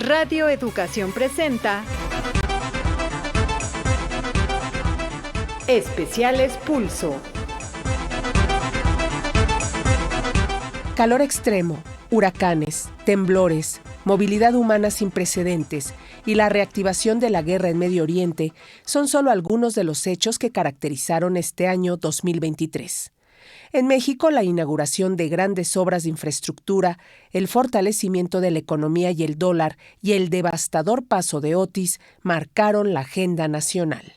Radio Educación presenta Especiales Pulso. Calor extremo, huracanes, temblores, movilidad humana sin precedentes y la reactivación de la guerra en Medio Oriente son solo algunos de los hechos que caracterizaron este año 2023. En México, la inauguración de grandes obras de infraestructura, el fortalecimiento de la economía y el dólar y el devastador paso de Otis marcaron la agenda nacional.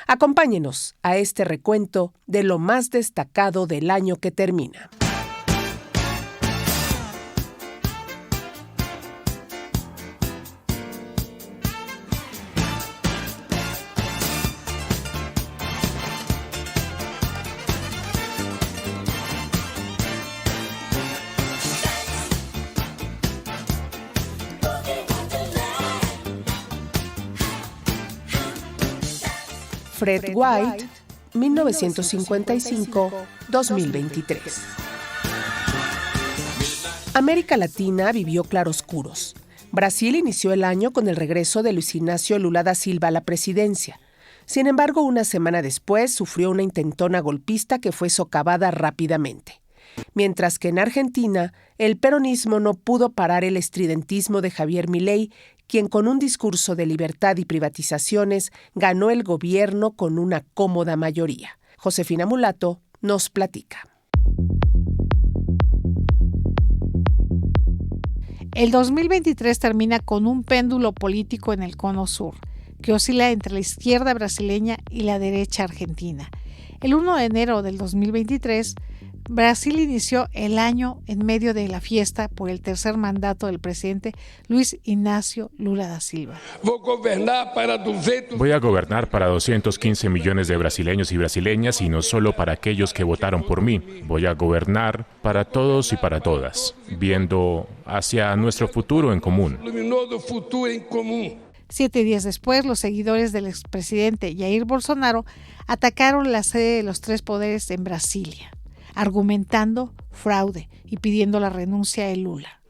Acompáñenos a este recuento de lo más destacado del año que termina. Fred White, 1955-2023. América Latina vivió claroscuros. Brasil inició el año con el regreso de Luis Ignacio Lula da Silva a la presidencia. Sin embargo, una semana después sufrió una intentona golpista que fue socavada rápidamente. Mientras que en Argentina, el peronismo no pudo parar el estridentismo de Javier Milei, quien con un discurso de libertad y privatizaciones ganó el gobierno con una cómoda mayoría. Josefina Mulato nos platica. El 2023 termina con un péndulo político en el cono sur, que oscila entre la izquierda brasileña y la derecha argentina. El 1 de enero del 2023, Brasil inició el año en medio de la fiesta por el tercer mandato del presidente Luis Ignacio Lula da Silva. Voy a gobernar para 215 millones de brasileños y brasileñas y no solo para aquellos que votaron por mí. Voy a gobernar para todos y para todas, viendo hacia nuestro futuro en común. 7 días después, los seguidores del expresidente Jair Bolsonaro atacaron la sede de los tres poderes en Brasilia, argumentando fraude y pidiendo la renuncia de Lula.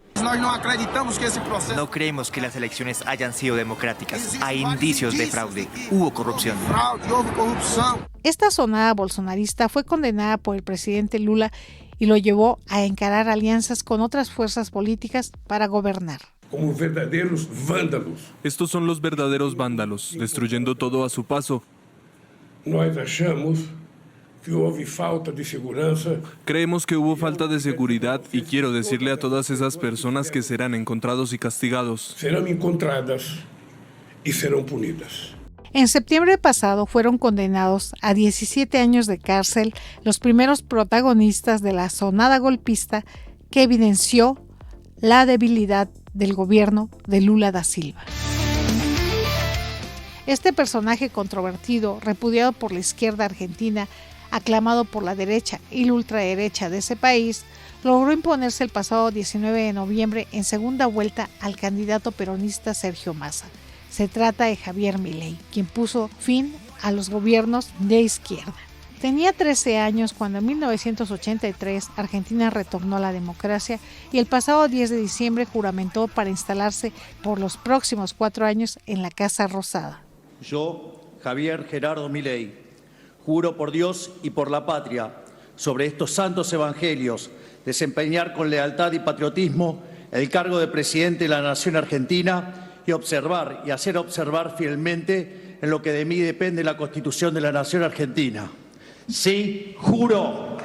No creemos que las elecciones hayan sido democráticas. Hay indicios de fraude. Hubo corrupción. Esta sonada bolsonarista fue condenada por el presidente Lula y lo llevó a encarar alianzas con otras fuerzas políticas para gobernar. Como verdaderos vándalos. Estos son los verdaderos vándalos, destruyendo todo a su paso. Nós achamos que houve falta de segurança. Creemos que hubo falta de seguridad y quiero decirle a todas esas personas que serán encontrados y castigados. Serão encontradas y serán punidas. En septiembre pasado fueron condenados a 17 años de cárcel los primeros protagonistas de la sonada golpista que evidenció la debilidad del gobierno de Lula da Silva. Este personaje controvertido, repudiado por la izquierda argentina, aclamado por la derecha y la ultraderecha de ese país, logró imponerse el pasado 19 de noviembre en segunda vuelta al candidato peronista Sergio Massa. Se trata de Javier Milei, quien puso fin a los gobiernos de izquierda. Tenía 13 años cuando en 1983 Argentina retornó a la democracia y el pasado 10 de diciembre juramentó para instalarse por los próximos 4 años en la Casa Rosada. Yo, Javier Gerardo Milei, juro por Dios y por la patria, sobre estos santos evangelios, desempeñar con lealtad y patriotismo el cargo de presidente de la Nación Argentina y observar y hacer observar fielmente en lo que de mí depende la Constitución de la Nación Argentina. Sí, juro.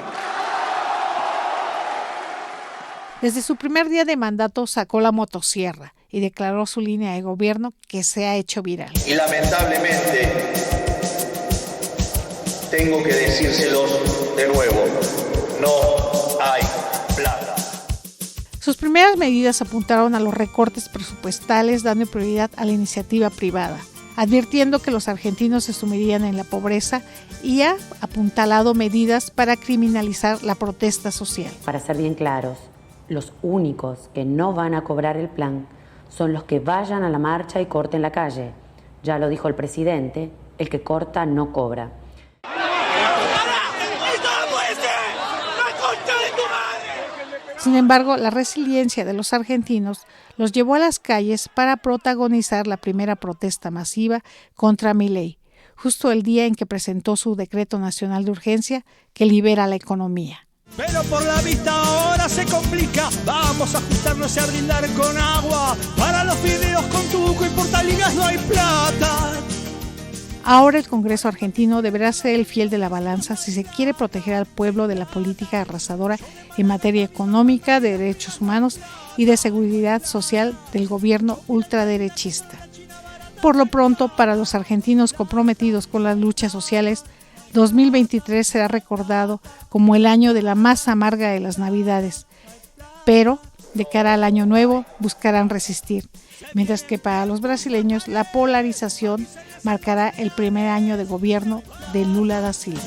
Desde su primer día de mandato sacó la motosierra y declaró su línea de gobierno que se ha hecho viral. Y lamentablemente tengo que decírselos de nuevo, no hay plata. Sus primeras medidas apuntaron a los recortes presupuestales, dando prioridad a la iniciativa privada, advirtiendo que los argentinos se sumirían en la pobreza y ha apuntalado medidas para criminalizar la protesta social. Para ser bien claros, los únicos que no van a cobrar el plan son los que vayan a la marcha y corten la calle. Ya lo dijo el presidente, el que corta no cobra. Sin embargo, la resiliencia de los argentinos los llevó a las calles para protagonizar la primera protesta masiva contra Milei, justo el día en que presentó su decreto nacional de urgencia que libera la economía. Pero por la vista ahora se complica, vamos a ajustarnos y a brindar con agua, para los fideos con tuco y portaligas no hay plata. Ahora el Congreso argentino deberá ser el fiel de la balanza si se quiere proteger al pueblo de la política arrasadora en materia económica, de derechos humanos y de seguridad social del gobierno ultraderechista. Por lo pronto, para los argentinos comprometidos con las luchas sociales, 2023 será recordado como el año de la más amarga de las Navidades, pero de cara al año nuevo buscarán resistir, mientras que para los brasileños la polarización marcará el primer año de gobierno de Lula da Silva.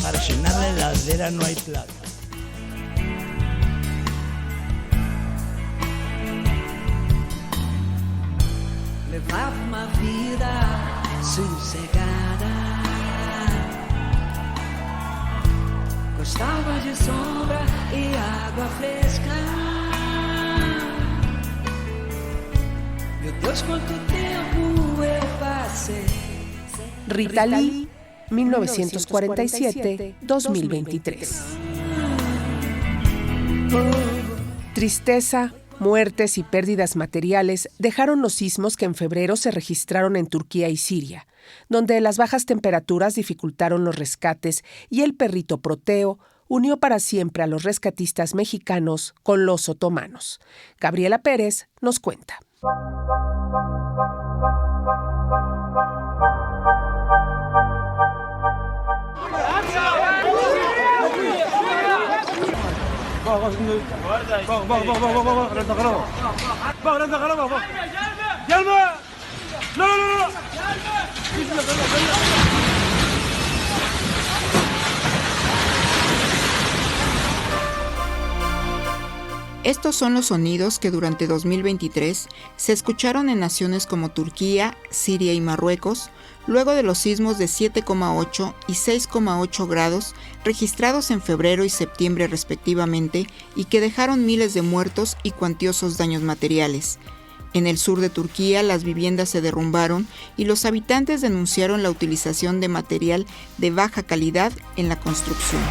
Para llenar la heladera no hay plata. Levava uma vida sossegada, gostava de sombra e água fresca. Meu Deus, quanto tempo eu passei. Rita Lee, 1947-2023. Tristeza, muertes y pérdidas materiales dejaron los sismos que en febrero se registraron en Turquía y Siria, donde las bajas temperaturas dificultaron los rescates y el perrito Proteo unió para siempre a los rescatistas mexicanos con los otomanos. Gabriela Pérez nos cuenta. Estos son los sonidos que durante 2023 se escucharon en naciones como Turquía, Siria y Marruecos, luego de los sismos de 7,8 y 6,8 grados registrados en febrero y septiembre respectivamente y que dejaron miles de muertos y cuantiosos daños materiales. En el sur de Turquía las viviendas se derrumbaron y los habitantes denunciaron la utilización de material de baja calidad en la construcción.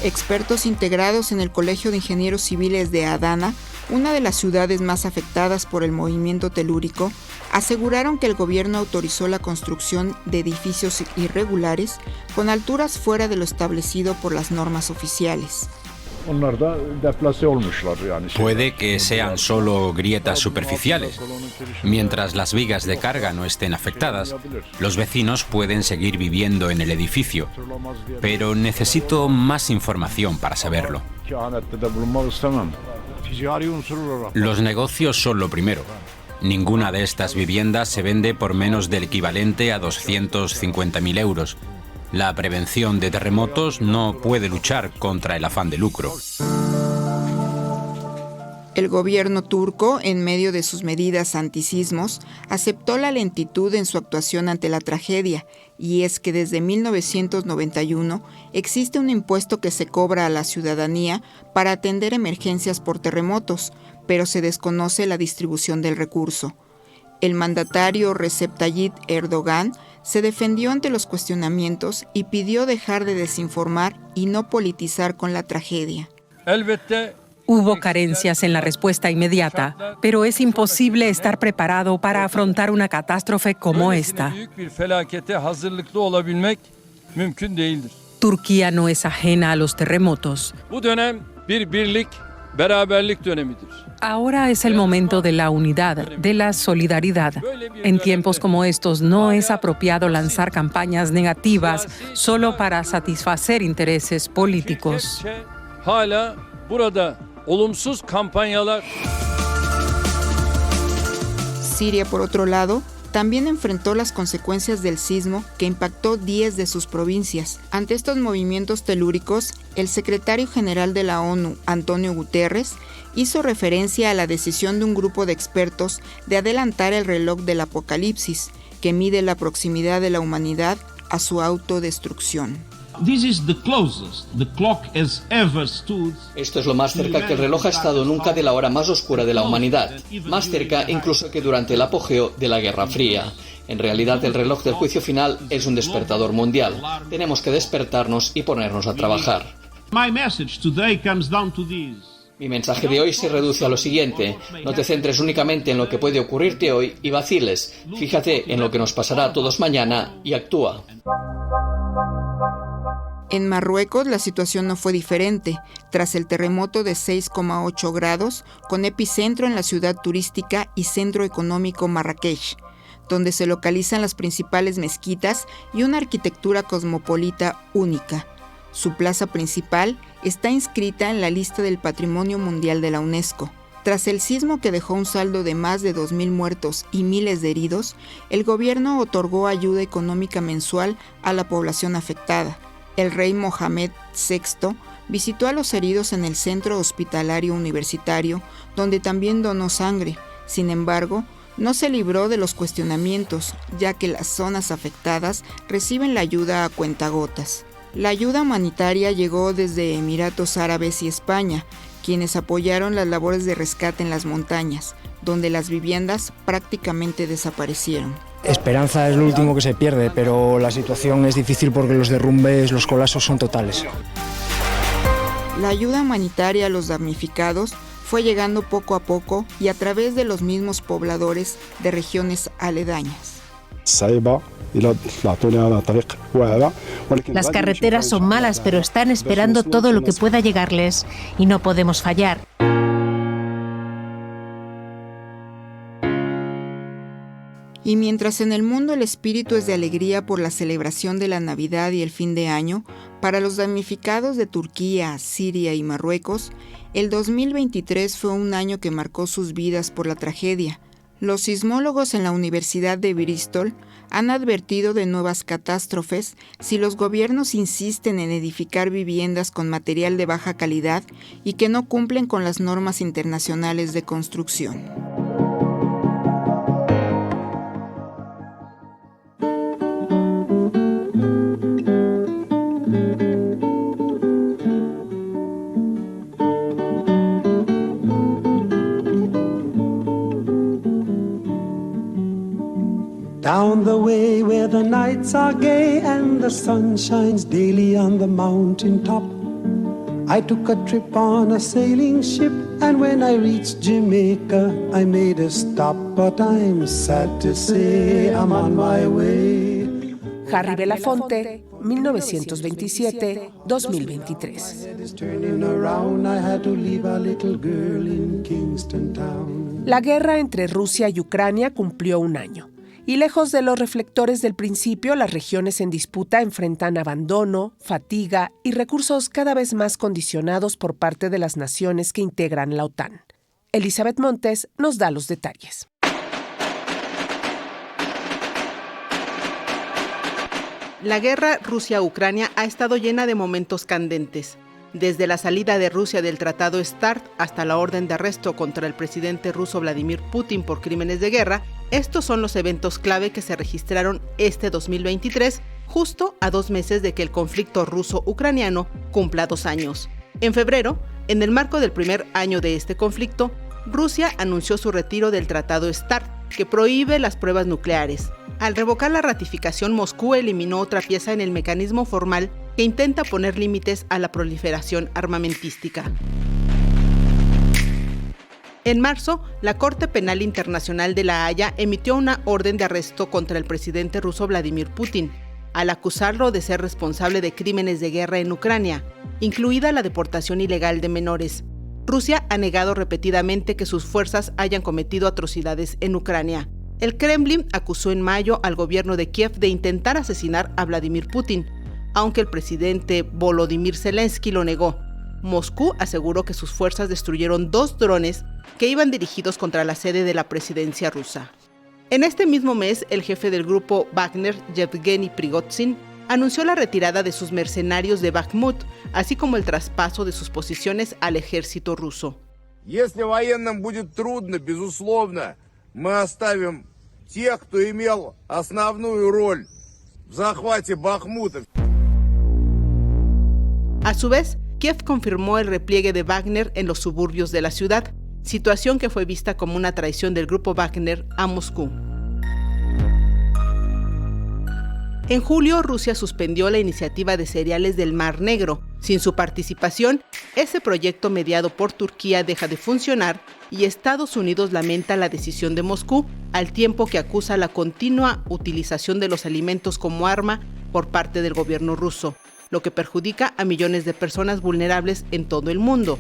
Expertos integrados en el Colegio de Ingenieros Civiles de Adana, una de las ciudades más afectadas por el movimiento telúrico, aseguraron que el gobierno autorizó la construcción de edificios irregulares con alturas fuera de lo establecido por las normas oficiales. Puede que sean solo grietas superficiales. Mientras las vigas de carga no estén afectadas, los vecinos pueden seguir viviendo en el edificio. Pero necesito más información para saberlo. Los negocios son lo primero. Ninguna de estas viviendas se vende por menos del equivalente a 250.000 euros. La prevención de terremotos no puede luchar contra el afán de lucro. El gobierno turco, en medio de sus medidas antisismos, aceptó la lentitud en su actuación ante la tragedia, y es que desde 1991 existe un impuesto que se cobra a la ciudadanía para atender emergencias por terremotos, pero se desconoce la distribución del recurso. El mandatario Recep Tayyip Erdogan se defendió ante los cuestionamientos y pidió dejar de desinformar y no politizar con la tragedia. Hubo carencias en la respuesta inmediata, pero es imposible estar preparado para afrontar una catástrofe como esta. Turquía no es ajena a los terremotos. Ahora es el momento de la unidad, de la solidaridad. En tiempos como estos no es apropiado lanzar campañas negativas solo para satisfacer intereses políticos. Siria, por otro lado, también enfrentó las consecuencias del sismo que impactó 10 de sus provincias. Ante estos movimientos telúricos, el secretario general de la ONU, Antonio Guterres, hizo referencia a la decisión de un grupo de expertos de adelantar el reloj del apocalipsis, que mide la proximidad de la humanidad a su autodestrucción. Esto es lo más cerca que el reloj ha estado nunca de la hora más oscura de la humanidad, más cerca incluso que durante el apogeo de la Guerra Fría. En realidad, el reloj del juicio final es un despertador mundial. Tenemos que despertarnos y ponernos a trabajar. Mi mensaje de hoy se reduce a lo siguiente: no te centres únicamente en lo que puede ocurrirte hoy y vaciles. Fíjate en lo que nos pasará a todos mañana y actúa. En Marruecos la situación no fue diferente, tras el terremoto de 6,8 grados, con epicentro en la ciudad turística y centro económico Marrakech, donde se localizan las principales mezquitas y una arquitectura cosmopolita única. Su plaza principal está inscrita en la lista del Patrimonio Mundial de la UNESCO. Tras el sismo que dejó un saldo de más de 2.000 muertos y miles de heridos, el gobierno otorgó ayuda económica mensual a la población afectada. El rey Mohamed VI visitó a los heridos en el centro hospitalario universitario, donde también donó sangre. Sin embargo, no se libró de los cuestionamientos, ya que las zonas afectadas reciben la ayuda a cuentagotas. La ayuda humanitaria llegó desde Emiratos Árabes y España, quienes apoyaron las labores de rescate en las montañas, donde las viviendas prácticamente desaparecieron. Esperanza es lo último que se pierde, pero la situación es difícil porque los derrumbes, los colapsos son totales. La ayuda humanitaria a los damnificados fue llegando poco a poco y a través de los mismos pobladores de regiones aledañas. Las carreteras son malas, pero están esperando todo lo que pueda llegarles y no podemos fallar. Y mientras en el mundo el espíritu es de alegría por la celebración de la Navidad y el fin de año, para los damnificados de Turquía, Siria y Marruecos, el 2023 fue un año que marcó sus vidas por la tragedia. Los sismólogos en la Universidad de Bristol han advertido de nuevas catástrofes si los gobiernos insisten en edificar viviendas con material de baja calidad y que no cumplen con las normas internacionales de construcción. Down the way where the nights are gay and the sun shines daily on the mountain top, I took a trip on a sailing ship, and when I reached Jamaica I made a stop, but I'm sad to say I'm on my way. Harry Belafonte, 1927-2023. La guerra entre Rusia y Ucrania cumplió un año. Y lejos de los reflectores del principio, las regiones en disputa enfrentan abandono, fatiga y recursos cada vez más condicionados por parte de las naciones que integran la OTAN. Elizabeth Montes nos da los detalles. La guerra Rusia-Ucrania ha estado llena de momentos candentes. Desde la salida de Rusia del Tratado START hasta la orden de arresto contra el presidente ruso Vladimir Putin por crímenes de guerra, estos son los eventos clave que se registraron este 2023, justo a 2 meses de que el conflicto ruso-ucraniano cumpla 2 años. En febrero, en el marco del primer año de este conflicto, Rusia anunció su retiro del Tratado START, que prohíbe las pruebas nucleares. Al revocar la ratificación, Moscú eliminó otra pieza en el mecanismo formal que intenta poner límites a la proliferación armamentística. En marzo, la Corte Penal Internacional de La Haya emitió una orden de arresto contra el presidente ruso Vladimir Putin, al acusarlo de ser responsable de crímenes de guerra en Ucrania, incluida la deportación ilegal de menores. Rusia ha negado repetidamente que sus fuerzas hayan cometido atrocidades en Ucrania. El Kremlin acusó en mayo al gobierno de Kiev de intentar asesinar a Vladimir Putin, aunque el presidente Volodymyr Zelensky lo negó. Moscú aseguró que sus fuerzas destruyeron 2 drones que iban dirigidos contra la sede de la presidencia rusa. En este mismo mes, el jefe del grupo Wagner, Yevgeny Prigozhin, anunció la retirada de sus mercenarios de Bakhmut, así como el traspaso de sus posiciones al ejército ruso. Если военным будет трудно, безусловно, мы оставим тех, кто имел основную роль в захвате Бахмута. A su vez, Kiev confirmó el repliegue de Wagner en los suburbios de la ciudad, situación que fue vista como una traición del grupo Wagner a Moscú. En julio, Rusia suspendió la iniciativa de cereales del Mar Negro. Sin su participación, ese proyecto mediado por Turquía deja de funcionar y Estados Unidos lamenta la decisión de Moscú, al tiempo que acusa la continua utilización de los alimentos como arma por parte del gobierno ruso, lo que perjudica a millones de personas vulnerables en todo el mundo.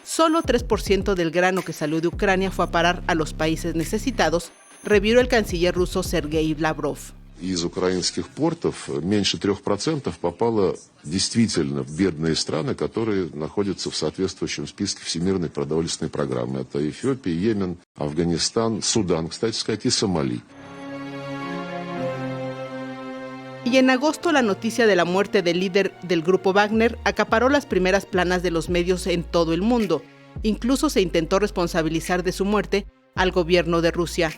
Solo 3% del grano que salió de Ucrania fue a parar a los países necesitados, reviró el canciller ruso Sergei Lavrov. Из украинских портов меньше 3% попало действительно в бедные страны, которые находятся в соответствующем списке Всемирной продовольственной программы. Это Эфиопия, Йемен, Афганистан, Судан, кстати сказать, и Сомали. Y en agosto, la noticia de la muerte del líder del grupo Wagner acaparó las primeras planas de los medios en todo el mundo. Incluso se intentó responsabilizar de su muerte al gobierno de Rusia.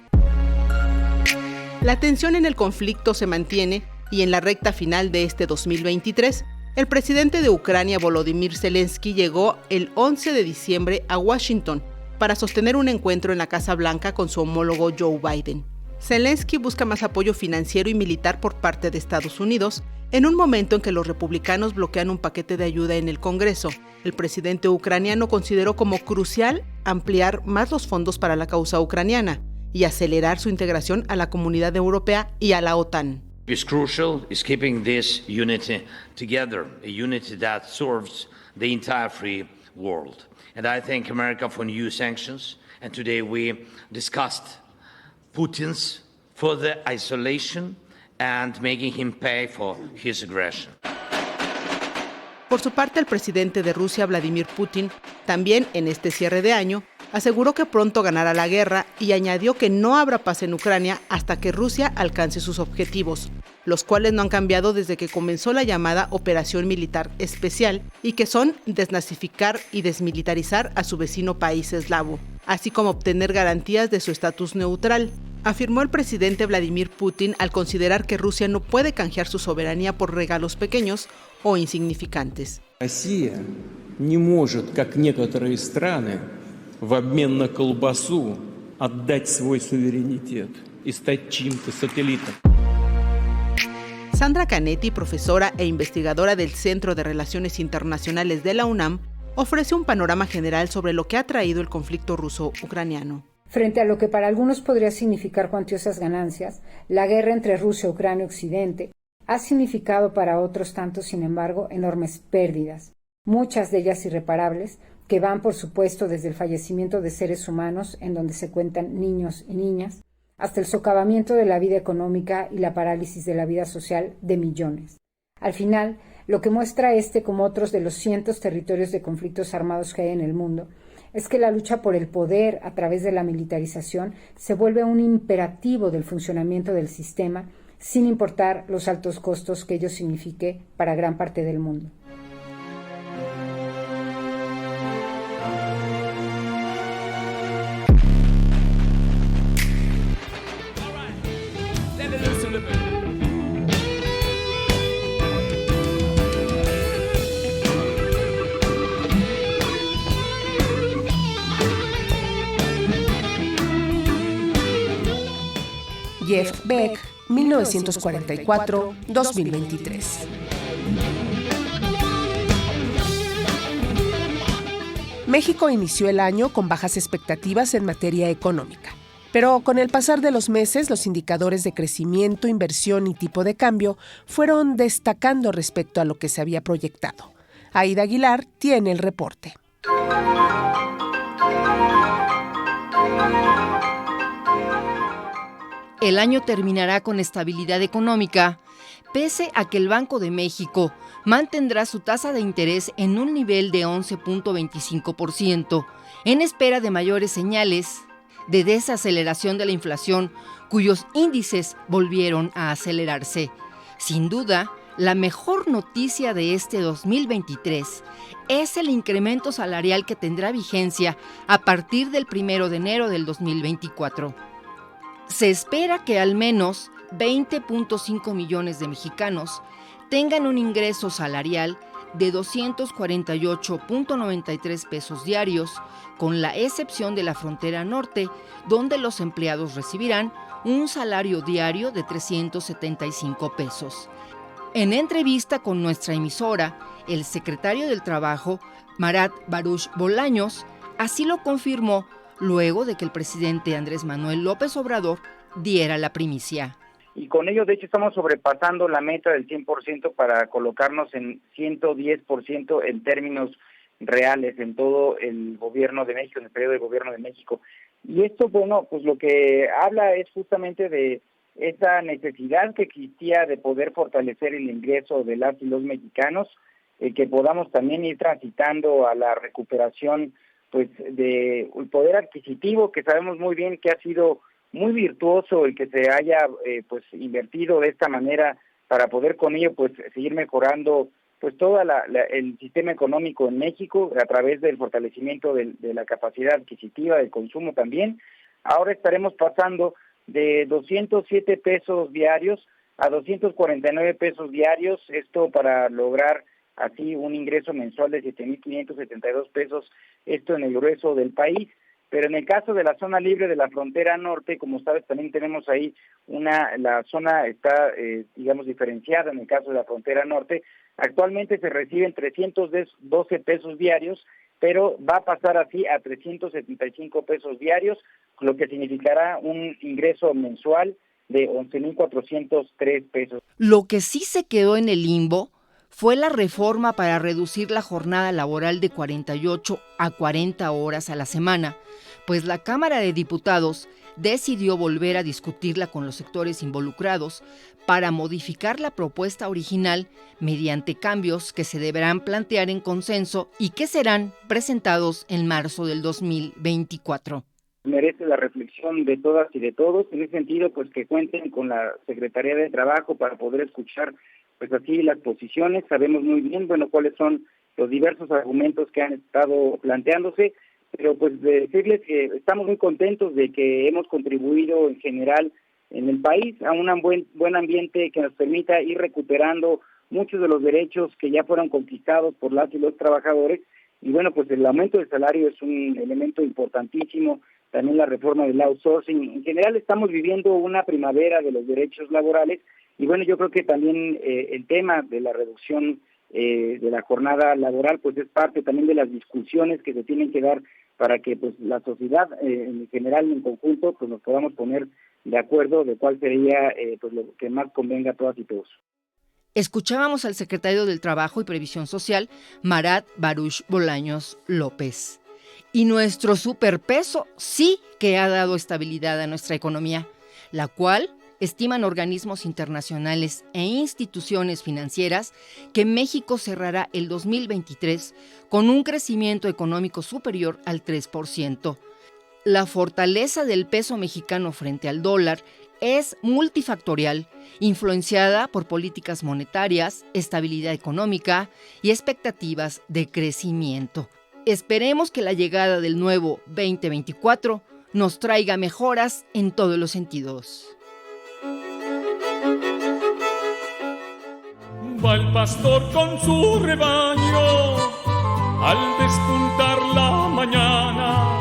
La tensión en el conflicto se mantiene y en la recta final de este 2023, el presidente de Ucrania, Volodymyr Zelensky, llegó el 11 de diciembre a Washington para sostener un encuentro en la Casa Blanca con su homólogo Joe Biden. Zelensky busca más apoyo financiero y militar por parte de Estados Unidos en un momento en que los republicanos bloquean un paquete de ayuda en el Congreso. El presidente ucraniano consideró como crucial ampliar más los fondos para la causa ucraniana y acelerar su integración a la comunidad europea y a la OTAN. It's crucial is keeping this unity together, a unity that serves the entire free world. And I thank America for new sanctions. And today we discussed Putin's further isolation and making him pay for his aggression. Por su parte, el presidente de Rusia, Vladimir Putin, también en este cierre de año, aseguró que pronto ganará la guerra y añadió que no habrá paz en Ucrania hasta que Rusia alcance sus objetivos, los cuales no han cambiado desde que comenzó la llamada Operación Militar Especial y que son desnazificar y desmilitarizar a su vecino país eslavo, así como obtener garantías de su estatus neutral, afirmó el presidente Vladimir Putin al considerar que Rusia no puede canjear su soberanía por regalos pequeños o insignificantes. Россия не может, как некоторые страны, в обмен на колбасу отдать свой суверенитет и стать чьим-то сателлитом. Sandra Canetti, profesora e investigadora del Centro de Relaciones Internacionales de la UNAM, ofrece un panorama general sobre lo que ha traído el conflicto ruso-ucraniano. Frente a lo que para algunos podría significar cuantiosas ganancias, la guerra entre Rusia, Ucrania y Occidente ha significado para otros tantos, sin embargo, enormes pérdidas, muchas de ellas irreparables, que van, por supuesto, desde el fallecimiento de seres humanos, en donde se cuentan niños y niñas, hasta el socavamiento de la vida económica y la parálisis de la vida social de millones. Al final, lo que muestra este, como otros de los cientos territorios de conflictos armados que hay en el mundo, es que la lucha por el poder a través de la militarización se vuelve un imperativo del funcionamiento del sistema, sin importar los altos costos que ello signifique para gran parte del mundo. Jeff Beck, 1944-2023. México inició el año con bajas expectativas en materia económica, pero con el pasar de los meses los indicadores de crecimiento, inversión y tipo de cambio fueron destacando respecto a lo que se había proyectado. Aida Aguilar tiene el reporte. El año terminará con estabilidad económica, pese a que el Banco de México mantendrá su tasa de interés en un nivel de 11.25%, en espera de mayores señales de desaceleración de la inflación, cuyos índices volvieron a acelerarse. Sin duda, la mejor noticia de este 2023 es el incremento salarial que tendrá vigencia a partir del 1 de enero del 2024. Se espera que al menos 20.5 millones de mexicanos tengan un ingreso salarial de 248.93 pesos diarios, con la excepción de la frontera norte, donde los empleados recibirán un salario diario de 375 pesos. En entrevista con nuestra emisora, el secretario del Trabajo, Marat Baruch Bolaños, así lo confirmó luego de que el presidente Andrés Manuel López Obrador diera la primicia. Y con ello, de hecho, estamos sobrepasando la meta del 100% para colocarnos en 110% en términos reales en todo el gobierno de México, en el periodo del gobierno de México. Y esto, bueno, pues lo que habla es justamente de esa necesidad que existía de poder fortalecer el ingreso de las y los mexicanos, que podamos también ir transitando a la recuperación pues de el poder adquisitivo, que sabemos muy bien que ha sido muy virtuoso el que se haya pues invertido de esta manera para poder con ello pues seguir mejorando pues todo el sistema económico en México a través del fortalecimiento de la capacidad adquisitiva, del consumo también. Ahora estaremos pasando de 207 pesos diarios a 249 pesos diarios, esto para lograr así un ingreso mensual de 7.572 pesos, esto en el grueso del país. Pero en el caso de la zona libre de la frontera norte, como sabes, también tenemos ahí la zona está, digamos, diferenciada en el caso de la frontera norte. Actualmente se reciben 312 pesos diarios, pero va a pasar así a 375 pesos diarios, lo que significará un ingreso mensual de 11.403 pesos. Lo que sí se quedó en el limbo fue la reforma para reducir la jornada laboral de 48 a 40 horas a la semana, pues la Cámara de Diputados decidió volver a discutirla con los sectores involucrados para modificar la propuesta original mediante cambios que se deberán plantear en consenso y que serán presentados en marzo del 2024. Merece la reflexión de todas y de todos, en ese sentido pues que cuenten con la Secretaría de Trabajo para poder escuchar pues así las posiciones. Sabemos muy bien cuáles son los diversos argumentos que han estado planteándose, pero pues de decirles que estamos muy contentos de que hemos contribuido en general en el país a un buen ambiente que nos permita ir recuperando muchos de los derechos que ya fueron conquistados por las y los trabajadores. Y bueno, pues el aumento del salario es un elemento importantísimo, también la reforma del outsourcing. En general estamos viviendo una primavera de los derechos laborales y bueno, yo creo que también el tema de la reducción de la jornada laboral pues es parte también de las discusiones que se tienen que dar para que pues la sociedad en general, en conjunto, pues nos podamos poner de acuerdo de cuál sería pues lo que más convenga a todas y todos. Escuchábamos al secretario del Trabajo y Previsión Social, Marat Baruch Bolaños López. Y nuestro superpeso sí que ha dado estabilidad a nuestra economía, la cual estiman organismos internacionales e instituciones financieras que México cerrará el 2023 con un crecimiento económico superior al 3%. La fortaleza del peso mexicano frente al dólar es multifactorial, influenciada por políticas monetarias, estabilidad económica y expectativas de crecimiento. Esperemos que la llegada del nuevo 2024 nos traiga mejoras en todos los sentidos. Va el pastor con su rebaño al despuntar la mañana,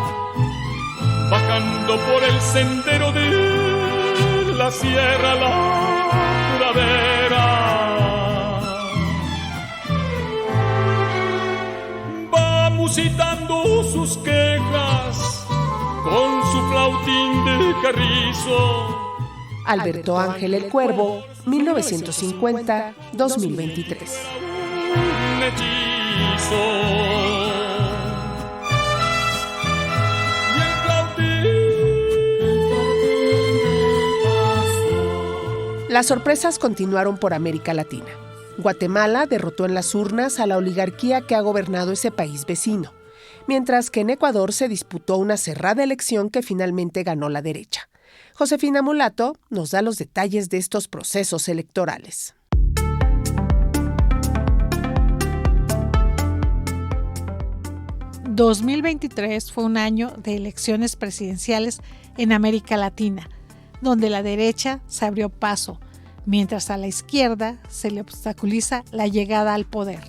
bajando por el sendero de la sierra la pradera. Va musitando sus quejas con su flautín de carrizo. Alberto Ángel el Cuervo, 1950-2023. Las sorpresas continuaron por América Latina. Guatemala derrotó en las urnas a la oligarquía que ha gobernado ese país vecino, mientras que en Ecuador se disputó una cerrada elección que finalmente ganó la derecha. Josefina Mulato nos da los detalles de estos procesos electorales. ...2023 fue un año de elecciones presidenciales en América Latina, donde la derecha se abrió paso, mientras a la izquierda se le obstaculiza la llegada al poder.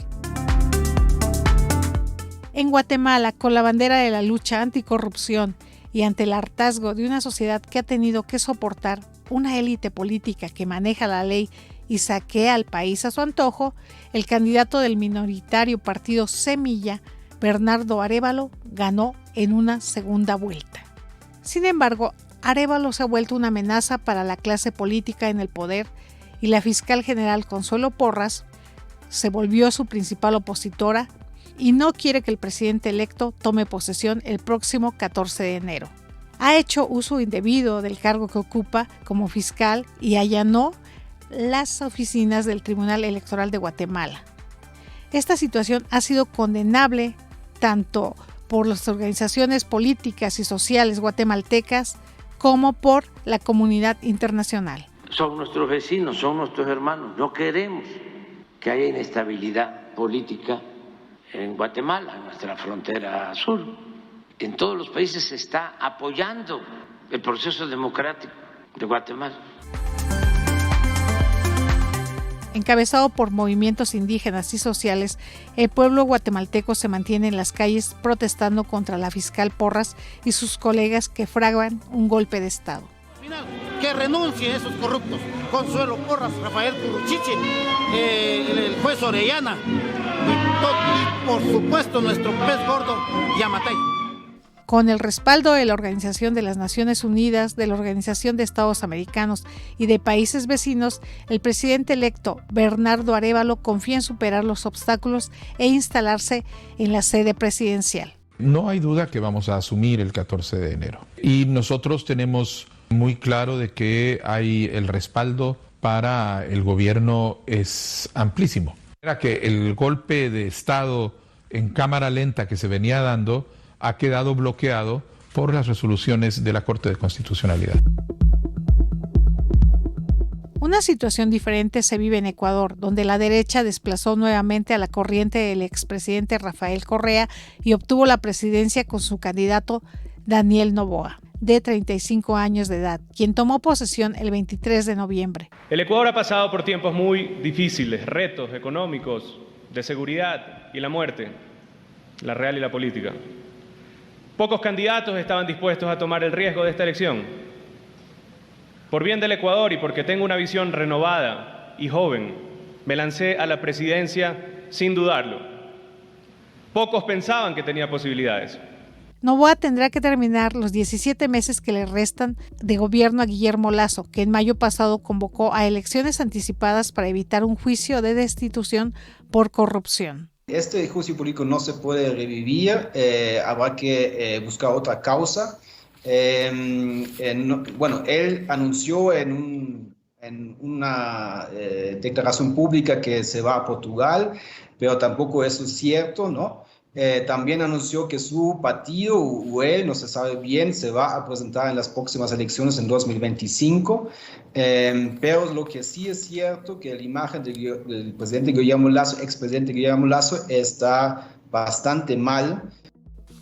En Guatemala, con la bandera de la lucha anticorrupción y ante el hartazgo de una sociedad que ha tenido que soportar una élite política que maneja la ley y saquea al país a su antojo, el candidato del minoritario partido Semilla, Bernardo Arévalo, ganó en una segunda vuelta. Sin embargo, Arévalo se ha vuelto una amenaza para la clase política en el poder y la fiscal general Consuelo Porras se volvió su principal opositora y no quiere que el presidente electo tome posesión el próximo 14 de enero. Ha hecho uso indebido del cargo que ocupa como fiscal y allanó las oficinas del Tribunal Electoral de Guatemala. Esta situación ha sido condenable tanto por las organizaciones políticas y sociales guatemaltecas como por la comunidad internacional. Son nuestros vecinos, son nuestros hermanos. No queremos que haya inestabilidad política en Guatemala, en nuestra frontera sur. En todos los países se está apoyando el proceso democrático de Guatemala. Encabezado por movimientos indígenas y sociales, el pueblo guatemalteco se mantiene en las calles protestando contra la fiscal Porras y sus colegas que fraguan un golpe de Estado. Que renuncien esos corruptos, Consuelo Porras, Rafael Curuchiche, el juez Orellana y por supuesto nuestro pez gordo Yamatay. Con el respaldo de la Organización de las Naciones Unidas, de la Organización de Estados Americanos y de países vecinos, el presidente electo Bernardo Arévalo confía en superar los obstáculos e instalarse en la sede presidencial. No hay duda que vamos a asumir el 14 de enero. Y nosotros tenemos muy claro de que hay el respaldo para el gobierno es amplísimo. Era que el golpe de Estado en cámara lenta que se venía dando ha quedado bloqueado por las resoluciones de la Corte de Constitucionalidad. Una situación diferente se vive en Ecuador, donde la derecha desplazó nuevamente a la corriente del expresidente Rafael Correa y obtuvo la presidencia con su candidato Daniel Noboa, de 35 años de edad, quien tomó posesión el 23 de noviembre. El Ecuador ha pasado por tiempos muy difíciles, retos económicos, de seguridad y la muerte, la real y la política. Pocos candidatos estaban dispuestos a tomar el riesgo de esta elección. Por bien del Ecuador y porque tengo una visión renovada y joven, me lancé a la presidencia sin dudarlo. Pocos pensaban que tenía posibilidades. Noboa tendrá que terminar los 17 meses que le restan de gobierno a Guillermo Lasso, que en mayo pasado convocó a elecciones anticipadas para evitar un juicio de destitución por corrupción. Este juicio político no se puede revivir, habrá que buscar otra causa. Él anunció en una declaración pública que se va a Portugal, pero tampoco eso es cierto, ¿no? También anunció que su partido, o él, no se sabe bien, se va a presentar en las próximas elecciones en 2025, pero lo que sí es cierto que la imagen del presidente Guillermo Lasso, expresidente Guillermo Lasso, está bastante mal.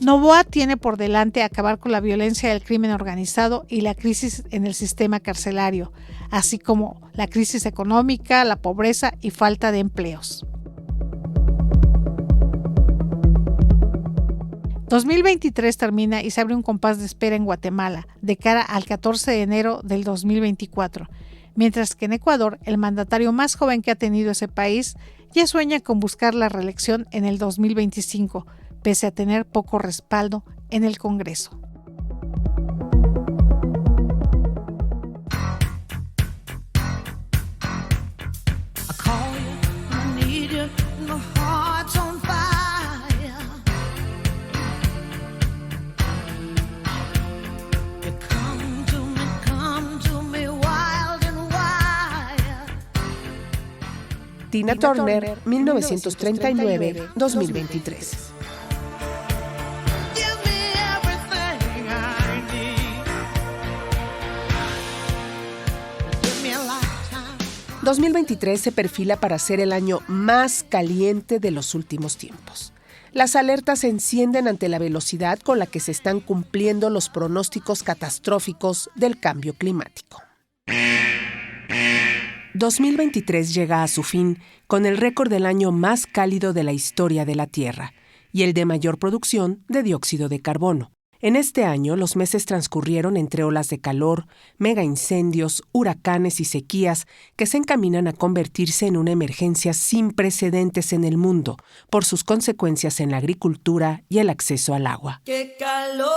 Noboa tiene por delante acabar con la violencia del crimen organizado y la crisis en el sistema carcelario, así como la crisis económica, la pobreza y falta de empleos. 2023 termina y se abre un compás de espera en Guatemala de cara al 14 de enero del 2024, mientras que en Ecuador el mandatario más joven que ha tenido ese país ya sueña con buscar la reelección en el 2025, pese a tener poco respaldo en el Congreso. Tina Turner, 1939-2023. ...2023 se perfila para ser el año más caliente de los últimos tiempos. Las alertas se encienden ante la velocidad con la que se están cumpliendo los pronósticos catastróficos del cambio climático. 2023 llega a su fin con el récord del año más cálido de la historia de la Tierra y el de mayor producción de dióxido de carbono. En este año, los meses transcurrieron entre olas de calor, megaincendios, huracanes y sequías que se encaminan a convertirse en una emergencia sin precedentes en el mundo por sus consecuencias en la agricultura y el acceso al agua. ¡Qué calor!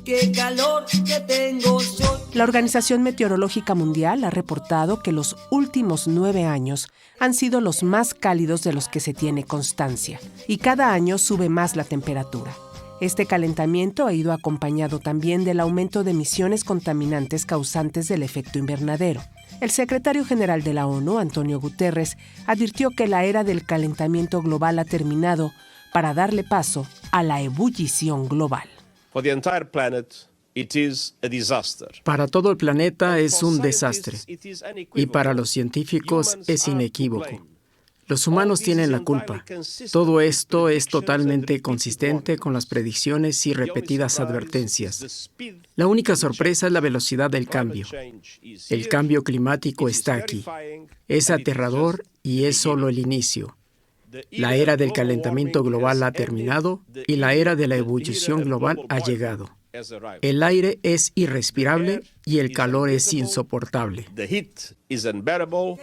¡Qué calor que tengo yo! La Organización Meteorológica Mundial ha reportado que los últimos 9 años han sido los más cálidos de los que se tiene constancia, y cada año sube más la temperatura. Este calentamiento ha ido acompañado también del aumento de emisiones contaminantes causantes del efecto invernadero. El secretario general de la ONU, Antonio Guterres, advirtió que la era del calentamiento global ha terminado para darle paso a la ebullición global. For the entire planet, it is a disaster. Para todo el planeta es un desastre, y para los científicos es inequívoco. Los humanos tienen la culpa. Todo esto es totalmente consistente con las predicciones y repetidas advertencias. La única sorpresa es la velocidad del cambio. El cambio climático está aquí. Es aterrador y es solo el inicio. La era del calentamiento global ha terminado y la era de la ebullición global ha llegado. El aire es irrespirable y el calor es insoportable. ¡Qué calor,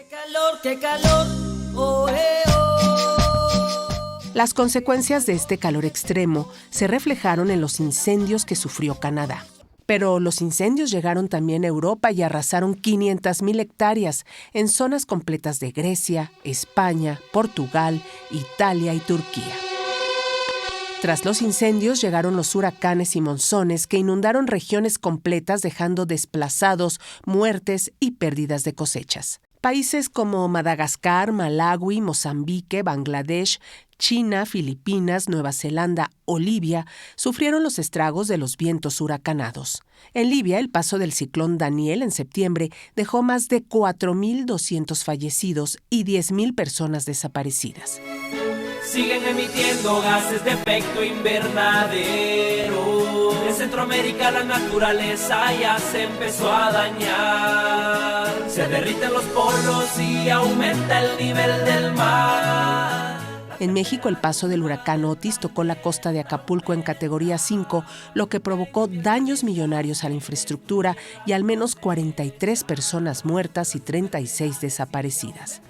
qué calor! Oh, oh. Las consecuencias de este calor extremo se reflejaron en los incendios que sufrió Canadá. Pero los incendios llegaron también a Europa y arrasaron 500,000 hectáreas en zonas completas de Grecia, España, Portugal, Italia y Turquía. Tras los incendios llegaron los huracanes y monzones que inundaron regiones completas dejando desplazados, muertes y pérdidas de cosechas. Países como Madagascar, Malawi, Mozambique, Bangladesh, China, Filipinas, Nueva Zelanda o Libia sufrieron los estragos de los vientos huracanados. En Libia, el paso del ciclón Daniel en septiembre dejó más de 4,200 fallecidos y 10,000 personas desaparecidas. Siguen emitiendo gases de efecto invernadero. En Centroamérica la naturaleza ya se empezó a dañar. Se derriten los polos y aumenta el nivel del mar. En México, el paso del huracán Otis tocó la costa de Acapulco en categoría 5, lo que provocó daños millonarios a la infraestructura y al menos 43 personas muertas y 36 desaparecidas.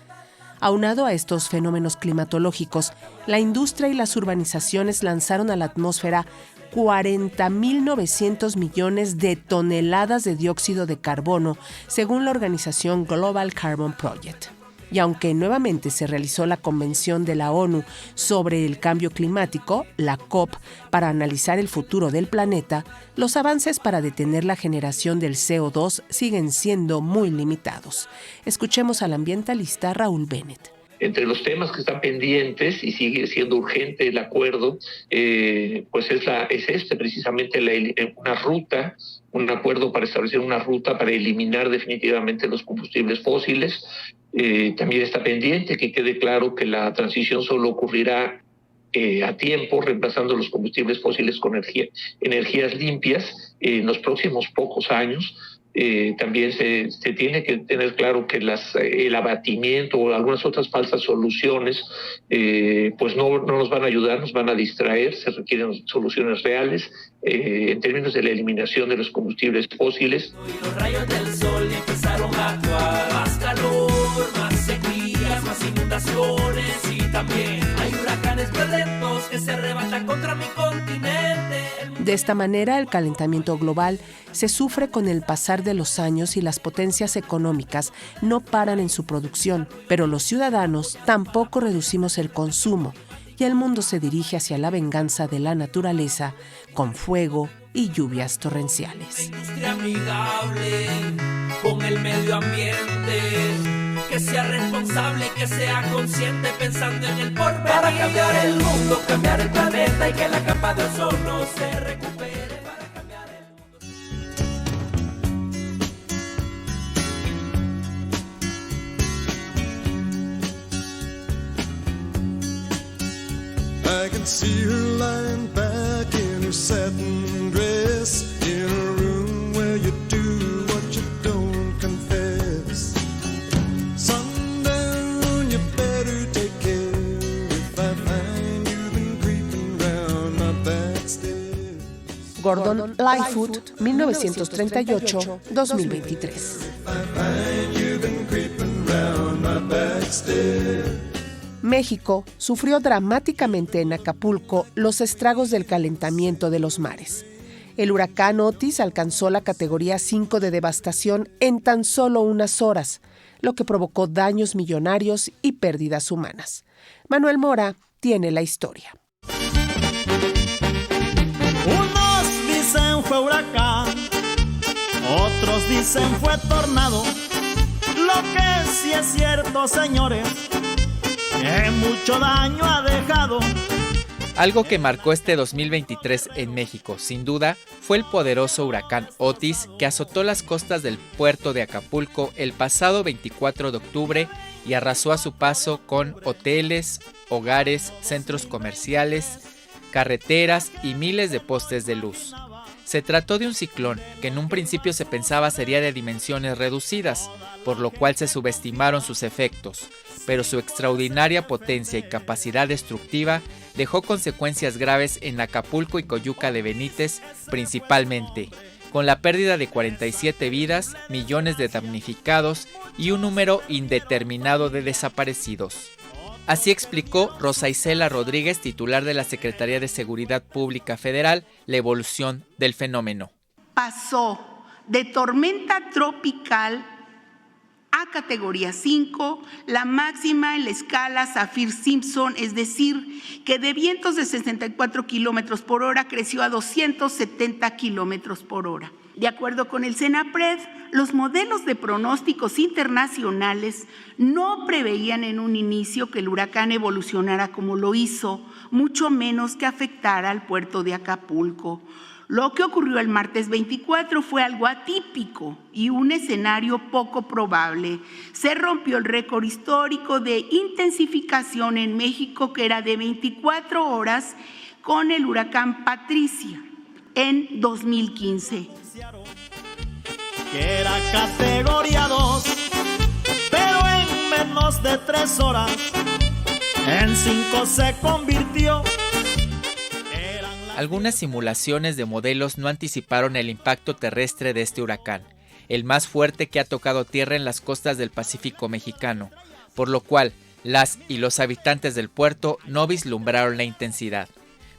Aunado a estos fenómenos climatológicos, la industria y las urbanizaciones lanzaron a la atmósfera 40,900 millones de toneladas de dióxido de carbono, según la organización Global Carbon Project. Y aunque nuevamente se realizó la Convención de la ONU sobre el Cambio Climático, la COP, para analizar el futuro del planeta, los avances para detener la generación del CO2 siguen siendo muy limitados. Escuchemos al ambientalista Raúl Bennett. Entre los temas que están pendientes y sigue siendo urgente el acuerdo, pues es precisamente un acuerdo para establecer una ruta para eliminar definitivamente los combustibles fósiles. También está pendiente que quede claro que la transición solo ocurrirá a tiempo, reemplazando los combustibles fósiles con energías limpias en los próximos pocos años. También se tiene que tener claro que el abatimiento o algunas otras falsas soluciones pues no nos van a ayudar, nos van a distraer. Se requieren soluciones reales en términos de la eliminación de los combustibles fósiles. Los rayos del sol empezaron a actuar. Más calor, más sequías, más inundaciones y también hay huracanes violentos que se arrebatan contra mi continente. De esta manera, el calentamiento global se sufre con el pasar de los años y las potencias económicas no paran en su producción, pero los ciudadanos tampoco reducimos el consumo y el mundo se dirige hacia la venganza de la naturaleza con fuego y lluvias torrenciales. Industria amigable con el medio ambiente, que sea responsable y que sea consciente pensando en el porvenir. Para cambiar el mundo, cambiar el planeta y que la capa de ozono se recupere. Para cambiar el I can see her lying back in her satin dress, in a room where you do what you don't confess. Sundown, you Gordon Lightfoot, 1938-2023. México sufrió dramáticamente en Acapulco los estragos del calentamiento de los mares. El huracán Otis alcanzó la categoría 5 de devastación en tan solo unas horas, lo que provocó daños millonarios y pérdidas humanas. Manuel Mora tiene la historia. Unos dicen fue huracán, otros dicen fue tornado. Lo que sí es cierto, señores, que mucho daño ha dejado. Algo que marcó este 2023 en México, sin duda, fue el poderoso huracán Otis que azotó las costas del puerto de Acapulco el pasado 24 de octubre y arrasó a su paso con hoteles, hogares, centros comerciales, carreteras y miles de postes de luz. Se trató de un ciclón que en un principio se pensaba sería de dimensiones reducidas, por lo cual se subestimaron sus efectos, pero su extraordinaria potencia y capacidad destructiva dejó consecuencias graves en Acapulco y Coyuca de Benítez principalmente, con la pérdida de 47 vidas, millones de damnificados y un número indeterminado de desaparecidos. Así explicó Rosa Isela Rodríguez, titular de la Secretaría de Seguridad Pública Federal, la evolución del fenómeno. Pasó de tormenta tropical a categoría 5, la máxima en la escala Saffir-Simpson, es decir, que de vientos de 64 kilómetros por hora creció a 270 kilómetros por hora. De acuerdo con el CENAPRED, los modelos de pronósticos internacionales no preveían en un inicio que el huracán evolucionara como lo hizo, mucho menos que afectara al puerto de Acapulco. Lo que ocurrió el martes 24 fue algo atípico y un escenario poco probable. Se rompió el récord histórico de intensificación en México, que era de 24 horas, con el huracán Patricia en 2015. Que era categoría 2, pero en menos de 3 horas, en 5 se convirtió. Algunas simulaciones de modelos no anticiparon el impacto terrestre de este huracán, el más fuerte que ha tocado tierra en las costas del Pacífico mexicano, por lo cual las y los habitantes del puerto no vislumbraron la intensidad.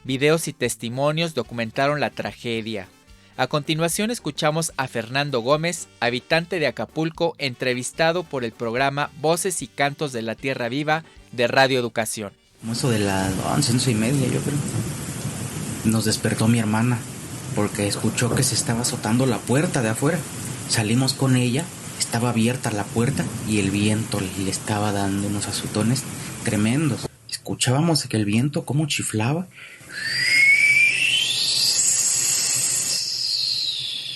Videos y testimonios documentaron la tragedia. A continuación escuchamos a Fernando Gómez, habitante de Acapulco, entrevistado por el programa Voces y Cantos de la Tierra Viva de Radio Educación. Como eso de las 11:30, yo creo. Nos despertó mi hermana porque escuchó que se estaba azotando la puerta de afuera. Salimos con ella, estaba abierta la puerta y el viento le estaba dando unos azotones tremendos. Escuchábamos que el viento cómo chiflaba.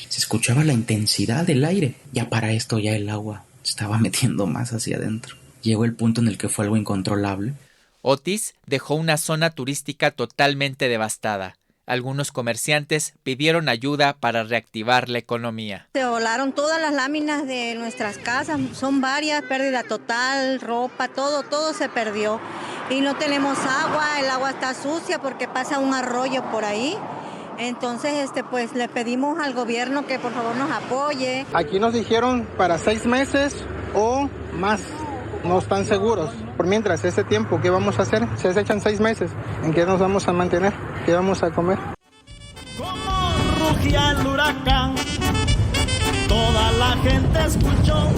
Se escuchaba la intensidad del aire. Ya para esto ya el agua se estaba metiendo más hacia adentro. Llegó el punto en el que fue algo incontrolable. Otis dejó una zona turística totalmente devastada. Algunos comerciantes pidieron ayuda para reactivar la economía. Se volaron todas las láminas de nuestras casas, son varias, pérdida total, ropa, todo se perdió. Y no tenemos agua, el agua está sucia porque pasa un arroyo por ahí. Entonces, pues le pedimos al gobierno que por favor nos apoye. Aquí nos dijeron para 6 meses o más. No están seguros. Por mientras, ese tiempo, ¿qué vamos a hacer? Se echan 6 meses. ¿En qué nos vamos a mantener? ¿Qué vamos a comer? Como rugía el huracán, toda la gente escuchó.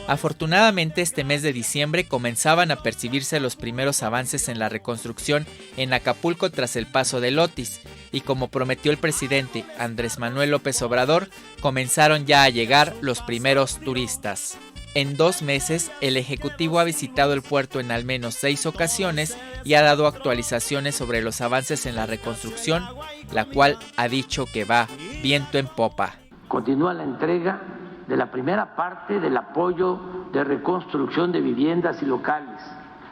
Afortunadamente, este mes de diciembre comenzaban a percibirse los primeros avances en la reconstrucción en Acapulco tras el paso del Otis, y como prometió el presidente Andrés Manuel López Obrador, comenzaron ya a llegar los primeros turistas. En 2 meses, el Ejecutivo ha visitado el puerto en al menos 6 ocasiones y ha dado actualizaciones sobre los avances en la reconstrucción, la cual ha dicho que va viento en popa. Continúa la entrega de la primera parte del apoyo de reconstrucción de viviendas y locales.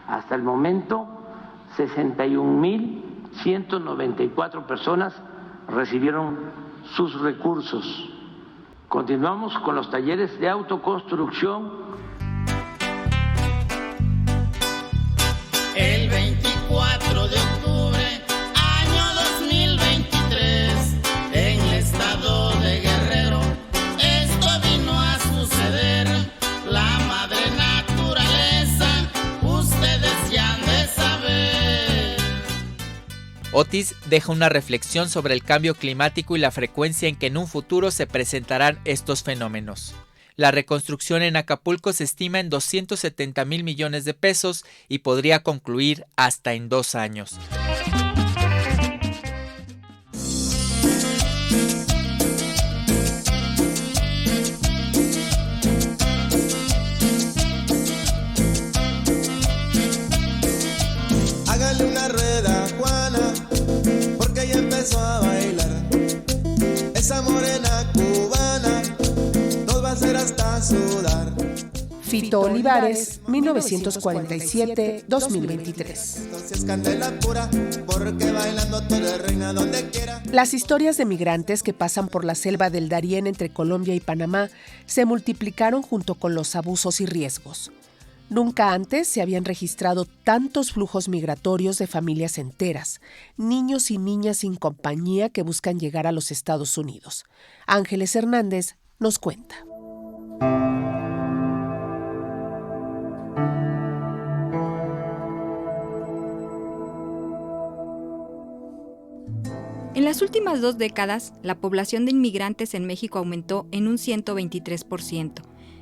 Hasta el momento, 61.194 personas recibieron sus recursos. Continuamos con los talleres de autoconstrucción. El 24 de octubre, año 2023. Otis deja una reflexión sobre el cambio climático y la frecuencia en que en un futuro se presentarán estos fenómenos. La reconstrucción en Acapulco se estima en 270,000 millones de pesos y podría concluir hasta en 2 años. Hágale una rueda a Juana, porque ella empezó a bailar. Esa morena cubana nos va a hacer hasta sudar. Fito Olivares, 1947-2023. Las historias de migrantes que pasan por la selva del Darién entre Colombia y Panamá se multiplicaron junto con los abusos y riesgos. Nunca antes se habían registrado tantos flujos migratorios de familias enteras, niños y niñas sin compañía que buscan llegar a los Estados Unidos. Ángeles Hernández nos cuenta. En las últimas 2 décadas, la población de inmigrantes en México aumentó en un 123%.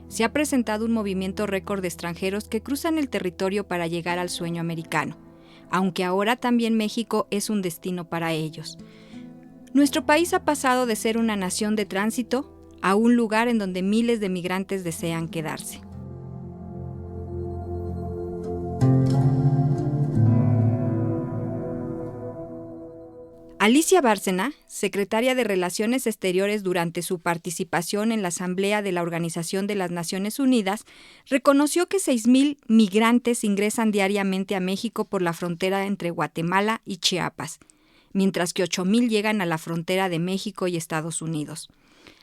Se ha presentado un movimiento récord de extranjeros que cruzan el territorio para llegar al sueño americano, aunque ahora también México es un destino para ellos. Nuestro país ha pasado de ser una nación de tránsito a un lugar en donde miles de migrantes desean quedarse. Alicia Bárcena, secretaria de Relaciones Exteriores durante su participación en la Asamblea de la Organización de las Naciones Unidas, reconoció que 6,000 migrantes ingresan diariamente a México por la frontera entre Guatemala y Chiapas, mientras que 8,000 llegan a la frontera de México y Estados Unidos.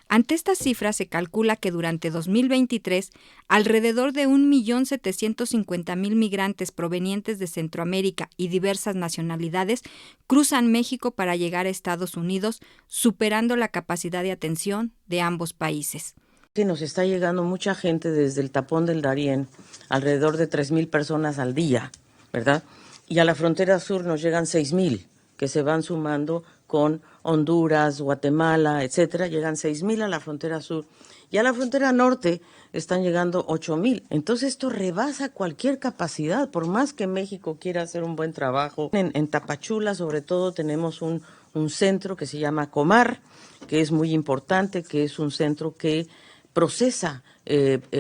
Ante estas cifras se calcula que durante 2023, alrededor de 1.750.000 migrantes provenientes de Centroamérica y diversas nacionalidades cruzan México para llegar a Estados Unidos, superando la capacidad de atención de ambos países. Que nos está llegando mucha gente desde el tapón del Darién, alrededor de 3,000 personas al día, ¿verdad? Y a la frontera sur nos llegan 6,000, que se van sumando con Honduras, Guatemala, etcétera, llegan 6,000 a la frontera sur. Y a la frontera norte están llegando 8,000. Entonces esto rebasa cualquier capacidad, por más que México quiera hacer un buen trabajo. En Tapachula, sobre todo, tenemos un centro que se llama Comar, que es muy importante, que es un centro que procesa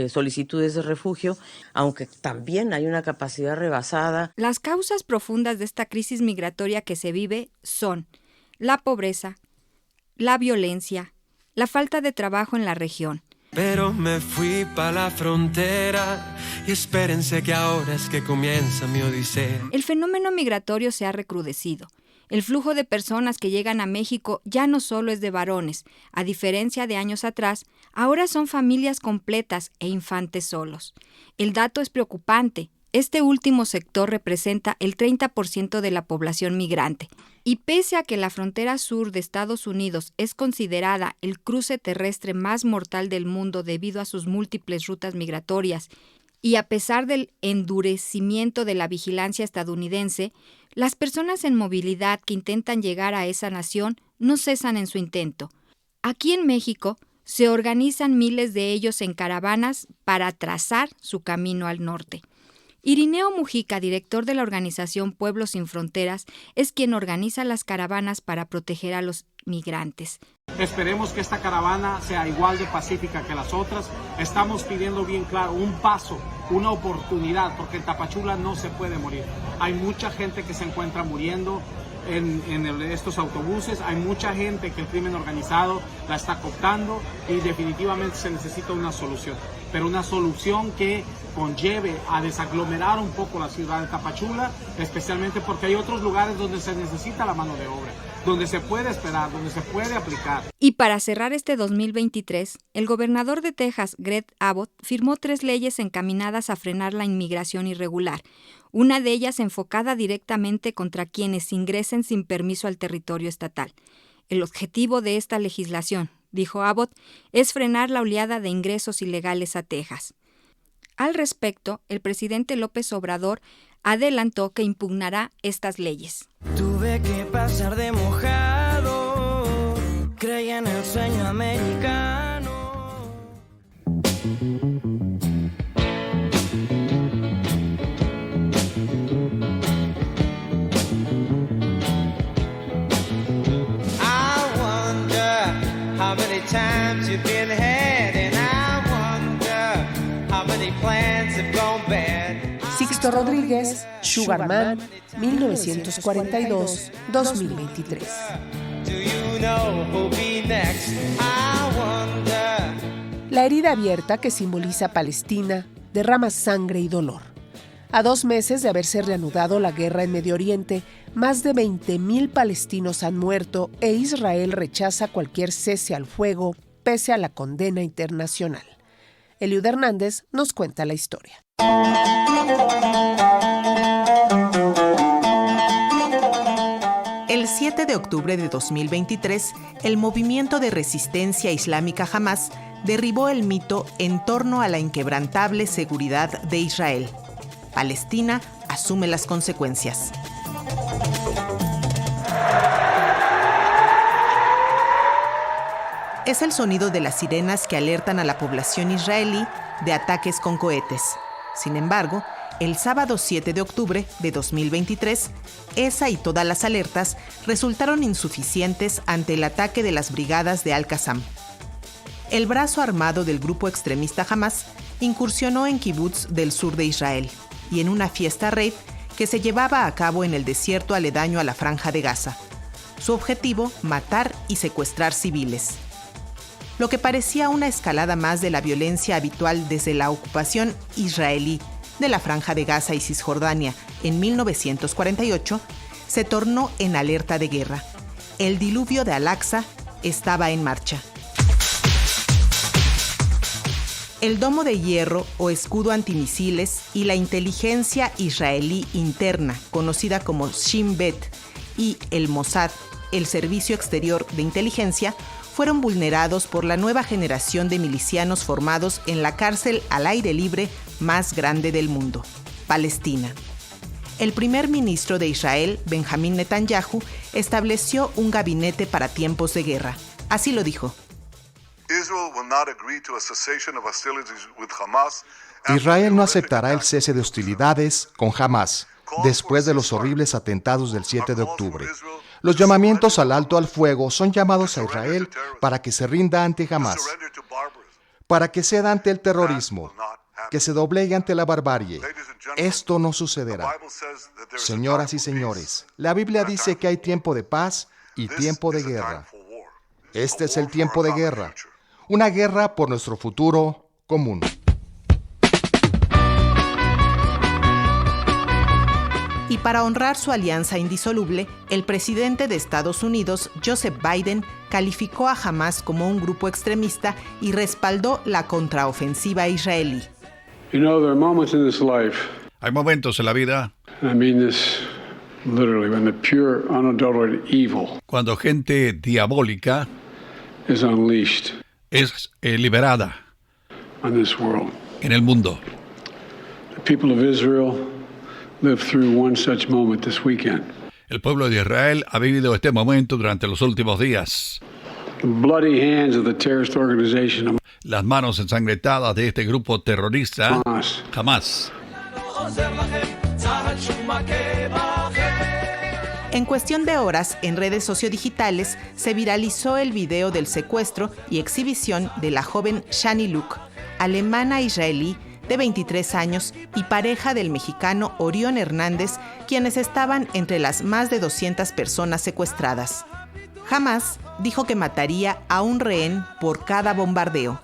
solicitudes de refugio, aunque también hay una capacidad rebasada. Las causas profundas de esta crisis migratoria que se vive son la pobreza, la violencia, la falta de trabajo en la región. Pero me fui pa' la frontera y espérense que ahora es que comienza mi odisea. El fenómeno migratorio se ha recrudecido. El flujo de personas que llegan a México ya no solo es de varones. A diferencia de años atrás, ahora son familias completas e infantes solos. El dato es preocupante. Este último sector representa el 30% de la población migrante. Y pese a que la frontera sur de Estados Unidos es considerada el cruce terrestre más mortal del mundo debido a sus múltiples rutas migratorias, y a pesar del endurecimiento de la vigilancia estadounidense, las personas en movilidad que intentan llegar a esa nación no cesan en su intento. Aquí en México se organizan miles de ellos en caravanas para trazar su camino al norte. Irineo Mujica, director de la organización Pueblos Sin Fronteras, es quien organiza las caravanas para proteger a los migrantes. Esperemos que esta caravana sea igual de pacífica que las otras. Estamos pidiendo bien claro un paso, una oportunidad, porque en Tapachula no se puede morir. Hay mucha gente que se encuentra muriendo en estos autobuses, hay mucha gente que el crimen organizado la está cooptando y definitivamente se necesita una solución. Pero una solución que conlleve a desaglomerar un poco la ciudad de Tapachula, especialmente porque hay otros lugares donde se necesita la mano de obra, donde se puede esperar, donde se puede aplicar. Y para cerrar este 2023, el gobernador de Texas, Greg Abbott, firmó 3 leyes encaminadas a frenar la inmigración irregular, una de ellas enfocada directamente contra quienes ingresen sin permiso al territorio estatal. El objetivo de esta legislación, dijo Abbott, es frenar la oleada de ingresos ilegales a Texas. Al respecto, el presidente López Obrador adelantó que impugnará estas leyes. Tuve que pasar de mojado, creía en el sueño americano. I wonder how many times you've been had, and I wonder how many plans have gone bad. Sixto Rodríguez, Sugar Man, 1942-2023. Do you know who'll be next? I wonder. La herida abierta que simboliza Palestina derrama sangre y dolor. A 2 meses de haberse reanudado la guerra en Medio Oriente, más de 20,000 palestinos han muerto e Israel rechaza cualquier cese al fuego pese a la condena internacional. Eliud Hernández nos cuenta la historia. El 7 de octubre de 2023, el movimiento de resistencia islámica Hamás derribó el mito en torno a la inquebrantable seguridad de Israel. Palestina asume las consecuencias. Es el sonido de las sirenas que alertan a la población israelí de ataques con cohetes. Sin embargo, el sábado 7 de octubre de 2023, esa y todas las alertas resultaron insuficientes ante el ataque de las brigadas de Al-Qassam. El brazo armado del grupo extremista Hamás incursionó en kibutz del sur de Israel y en una fiesta rave que se llevaba a cabo en el desierto aledaño a la Franja de Gaza. Su objetivo, matar y secuestrar civiles. Lo que parecía una escalada más de la violencia habitual desde la ocupación israelí de la Franja de Gaza y Cisjordania en 1948, se tornó en alerta de guerra. El diluvio de Al-Aqsa estaba en marcha. El domo de hierro o escudo antimisiles y la inteligencia israelí interna, conocida como Shin Bet, y el Mossad, el Servicio Exterior de Inteligencia, fueron vulnerados por la nueva generación de milicianos formados en la cárcel al aire libre más grande del mundo, Palestina. El primer ministro de Israel, Benjamín Netanyahu, estableció un gabinete para tiempos de guerra. Así lo dijo. Israel no aceptará el cese de hostilidades con Hamás después de los horribles atentados del 7 de octubre. Los llamamientos al alto al fuego son llamados a Israel para que se rinda ante Hamás, para que ceda ante el terrorismo, que se doblegue ante la barbarie. Esto no sucederá. Señoras y señores, la Biblia dice que hay tiempo de paz y tiempo de guerra. Este es el tiempo de guerra, una guerra por nuestro futuro común. Y para honrar su alianza indisoluble, el presidente de Estados Unidos, Joseph Biden, calificó a Hamás como un grupo extremista y respaldó la contraofensiva israelí. Hay momentos en la vida cuando gente diabólica es liberada en el mundo. El pueblo de Israel ha vivido este momento durante los últimos días. Las manos ensangrentadas de este grupo terrorista, Hamás. En cuestión de horas, en redes sociodigitales, se viralizó el video del secuestro y exhibición de la joven Shani Luke, alemana israelí, de 23 años y pareja del mexicano Orión Hernández, quienes estaban entre las más de 200 personas secuestradas. Hamás dijo que mataría a un rehén por cada bombardeo.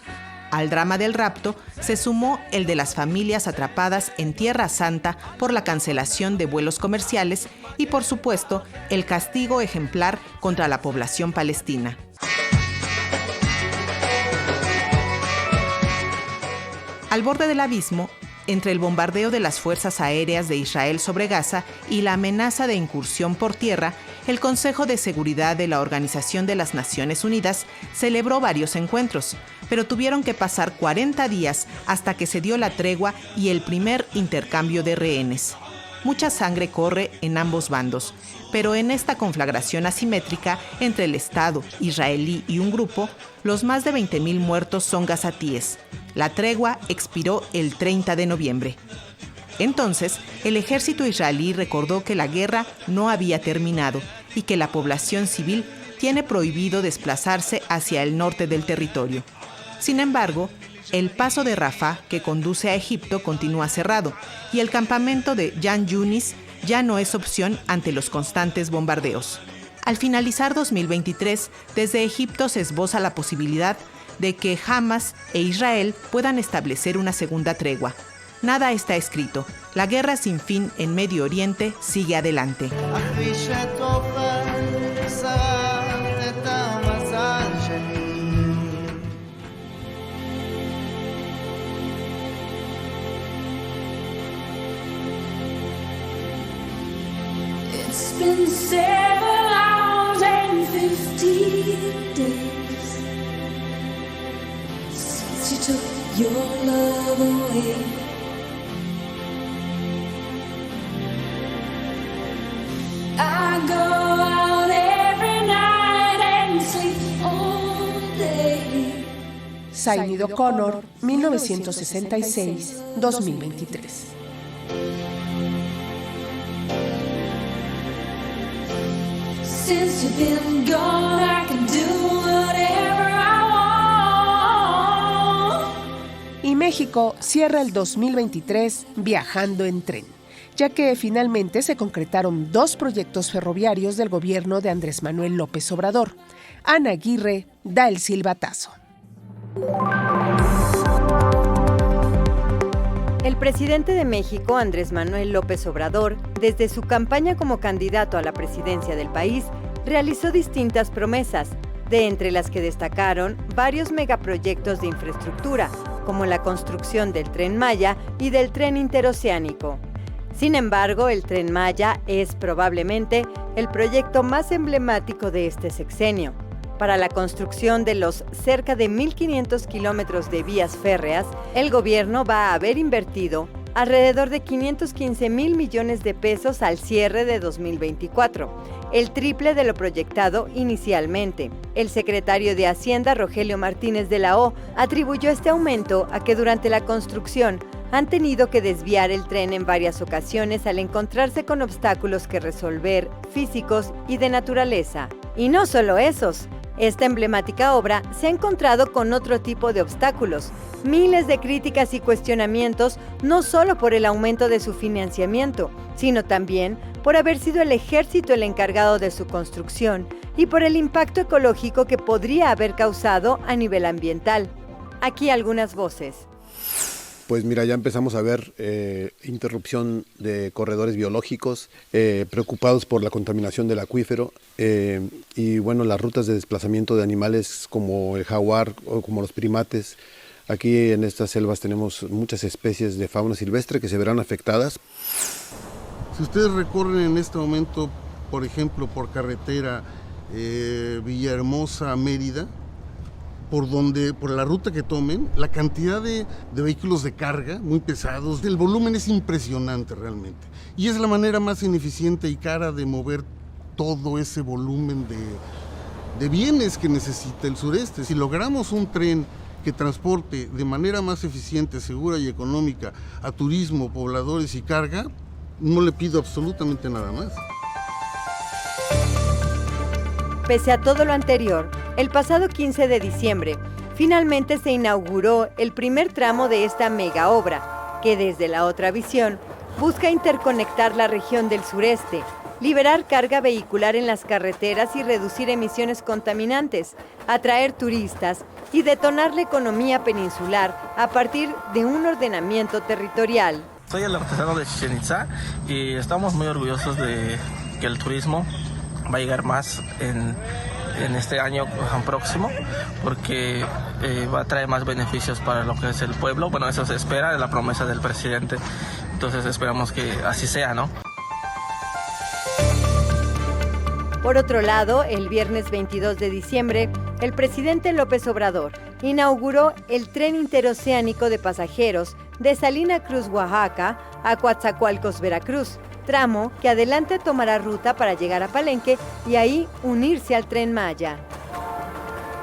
Al drama del rapto se sumó el de las familias atrapadas en Tierra Santa por la cancelación de vuelos comerciales y, por supuesto, el castigo ejemplar contra la población palestina. Al borde del abismo, entre el bombardeo de las fuerzas aéreas de Israel sobre Gaza y la amenaza de incursión por tierra, el Consejo de Seguridad de la Organización de las Naciones Unidas celebró varios encuentros, pero tuvieron que pasar 40 días hasta que se dio la tregua y el primer intercambio de rehenes. Mucha sangre corre en ambos bandos, pero en esta conflagración asimétrica entre el Estado israelí y un grupo, los más de 20.000 muertos son gazatíes. La tregua expiró el 30 de noviembre. Entonces, el ejército israelí recordó que la guerra no había terminado y que la población civil tiene prohibido desplazarse hacia el norte del territorio. Sin embargo, el paso de Rafah, que conduce a Egipto, continúa cerrado y el campamento de Jan Yunis ya no es opción ante los constantes bombardeos. Al finalizar 2023, desde Egipto se esboza la posibilidad de que Hamas e Israel puedan establecer una segunda tregua. Nada está escrito. La guerra sin fin en Medio Oriente sigue adelante. It's been 7 hours and 15 days since you took your love away. I go out every night and sleep all day. Sinéad O'Connor, 1966-2023. Since you've been gone, I can do whatever I want. Y México cierra el 2023 viajando en tren, ya que finalmente se concretaron 2 proyectos ferroviarios del gobierno de Andrés Manuel López Obrador. Ana Aguirre da el silbatazo. El presidente de México, Andrés Manuel López Obrador, desde su campaña como candidato a la presidencia del país, realizó distintas promesas, de entre las que destacaron varios megaproyectos de infraestructura, como la construcción del Tren Maya y del Tren Interoceánico. Sin embargo, el Tren Maya es probablemente el proyecto más emblemático de este sexenio. Para la construcción de los cerca de 1.500 kilómetros de vías férreas, el gobierno va a haber invertido alrededor de 515,000 millones de pesos al cierre de 2024, el triple de lo proyectado inicialmente. El secretario de Hacienda, Rogelio Martínez de la O, atribuyó este aumento a que durante la construcción han tenido que desviar el tren en varias ocasiones al encontrarse con obstáculos que resolver, físicos y de naturaleza. Y no solo esos. Esta emblemática obra se ha encontrado con otro tipo de obstáculos, miles de críticas y cuestionamientos, no solo por el aumento de su financiamiento, sino también por haber sido el ejército el encargado de su construcción y por el impacto ecológico que podría haber causado a nivel ambiental. Aquí algunas voces. Pues mira, ya empezamos a ver interrupción de corredores biológicos, preocupados por la contaminación del acuífero y bueno, las rutas de desplazamiento de animales como el jaguar o como los primates. Aquí en estas selvas tenemos muchas especies de fauna silvestre que se verán afectadas. Si ustedes recorren en este momento, por ejemplo, por carretera Villahermosa a Mérida, por la ruta que tomen, la cantidad de vehículos de carga muy pesados, el volumen es impresionante realmente. Y es la manera más ineficiente y cara de mover todo ese volumen de bienes que necesita el sureste. Si logramos un tren que transporte de manera más eficiente, segura y económica a turismo, pobladores y carga, no le pido absolutamente nada más. Pese a todo lo anterior, el pasado 15 de diciembre, finalmente se inauguró el primer tramo de esta mega obra, que desde la otra visión busca interconectar la región del sureste, liberar carga vehicular en las carreteras y reducir emisiones contaminantes, atraer turistas y detonar la economía peninsular a partir de un ordenamiento territorial. Soy el artesano de Chichén Itzá y estamos muy orgullosos de que el turismo va a llegar más en este año próximo, porque va a traer más beneficios para lo que es el pueblo. Bueno, eso se espera, es la promesa del presidente, entonces esperamos que así sea, ¿no? Por otro lado, el viernes 22 de diciembre, el presidente López Obrador inauguró el tren interoceánico de pasajeros de Salina Cruz, Oaxaca, a Coatzacoalcos, Veracruz, tramo que adelante tomará ruta para llegar a Palenque y ahí unirse al Tren Maya.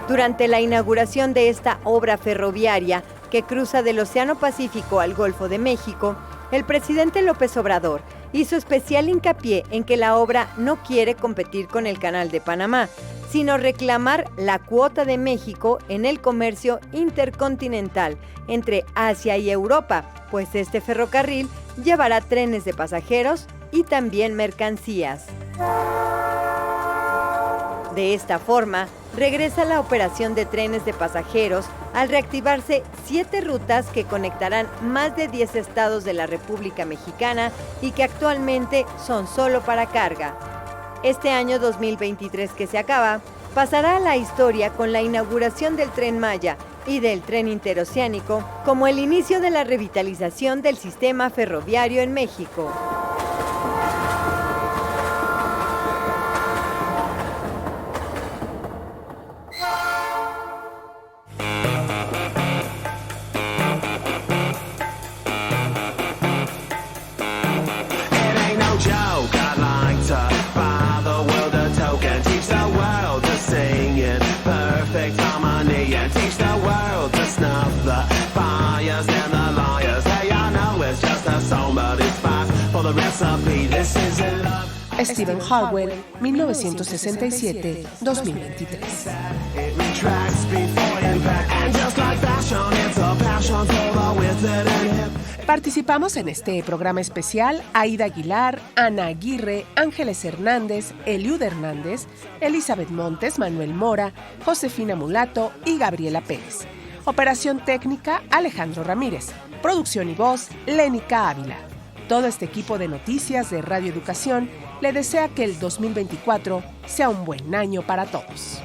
Durante la inauguración de esta obra ferroviaria que cruza del Océano Pacífico al Golfo de México, el presidente López Obrador hizo especial hincapié en que la obra no quiere competir con el Canal de Panamá, sino reclamar la cuota de México en el comercio intercontinental entre Asia y Europa, pues este ferrocarril llevará trenes de pasajeros y también mercancías. De esta forma, regresa la operación de trenes de pasajeros al reactivarse 7 rutas que conectarán más de 10 estados de la República Mexicana y que actualmente son solo para carga. Este año 2023 que se acaba, pasará a la historia con la inauguración del Tren Maya y del Tren Interoceánico como el inicio de la revitalización del sistema ferroviario en México. Stephen Harwell, 1967-2023. Participamos en este programa especial Aida Aguilar, Ana Aguirre, Ángeles Hernández, Eliud Hernández, Elizabeth Montes, Manuel Mora, Josefina Mulato y Gabriela Pérez. Operación técnica, Alejandro Ramírez. Producción y voz, Lénica Ávila. Todo este equipo de noticias de Radio Educación le desea que el 2024 sea un buen año para todos.